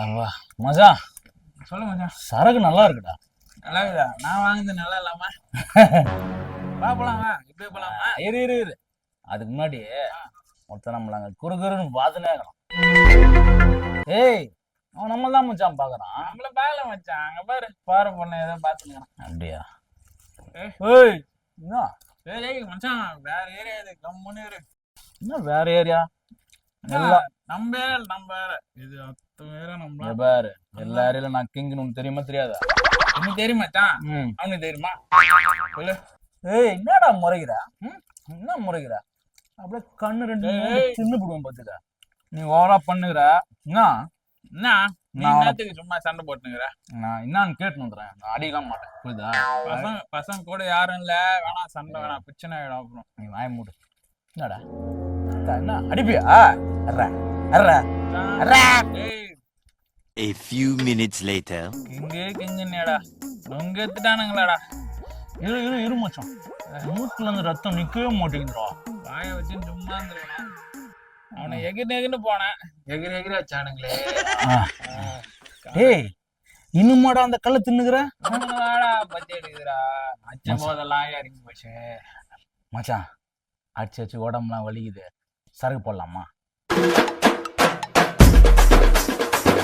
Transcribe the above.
அவா மச்சான், சொல்லு மச்சான். சரக்கு நல்லா இருக்குடா. நல்லா இருக்குதா? நான் வாங்குறது நல்லா இல்லாமா? வா போலாம், வா இப்பயே போலாமா? இரு இரு இரு அதுக்கு முன்னாடி மொத்தம் நம்மள அங்க குறுகுறுன்னு பார்த்துனே இருக்கிறான். ஏய், அவன் நம்ம தான் மச்சான் பாக்குறான். நம்மள பாக்கல மச்சான். அங்க பாரு, பாரு பொண்ணு ஏதோ பாத்துக்கிறான். அப்படியா? ஏய். ஏய், என்ன ஏய் மச்சான், வேற ஏரியா இது, கம்முன்னு இரு. என்ன வேற ஏரியா? எல்லாம் நம்ம ஏரியா, நம்ம வேற இது அத்த ஏரியா. நம்ம பாரு, எல்லா ஏரியாலும் நான் கிங்னு உனக்கு தெரியுமா தெரியாதா? எனக்கு தெரியும் மச்சான். ம். அவனுக்கு தெரியுமா? சொல்லு. ஏய், என்னடா முறைகிற? என்ன முறைகிற? அப்படியே கண்ணு ரெண்டு சின்ன போடுவோம் பாத்துக்க. நீ ஓவரா பண்ணுகிற. என்ன நீ நேத்துக்கு சும்மா சண்டை போட்டுங்கிற. நான் என்னன்னு கேட்டு வந்துடுறேன். நான் அடிக்கலாம் மாட்டேன், புரியுதா? பசங்க கூட யாரும் இல்ல, வேணாம் சண்டை, வேணாம் பிரச்சனை ஆயிடும். அப்புறம் நீ வாய மூடு. என்னடா என்ன அடிப்பியா? அர்ரா அர்ரா அர்ரா. ஏய், A few minutes later. கிங்குன்னேடா நொங்க எடுத்துட்டானுங்களாடா. இரு இரு இரு மச்சான், மூட்டுல இருந்து ரத்தம் நிக்கவே மாட்டேங்குதுடா. வாய வச்சு சும்மா இருந்துருக்கணும். அவனை எகிர்னு போனேன், எகிரி வச்சானுங்களே. ஏய், இன்னுமாடா அந்த கல்லை தின்னுக்குற? வாடா பத்தி எடுக்குதுடா. அச்ச போதெல்லாம் இறங்கி போச்சு மச்சான். அடிச்சு உடம்புலாம் வலிக்குது, சரக்கு போடலாமா?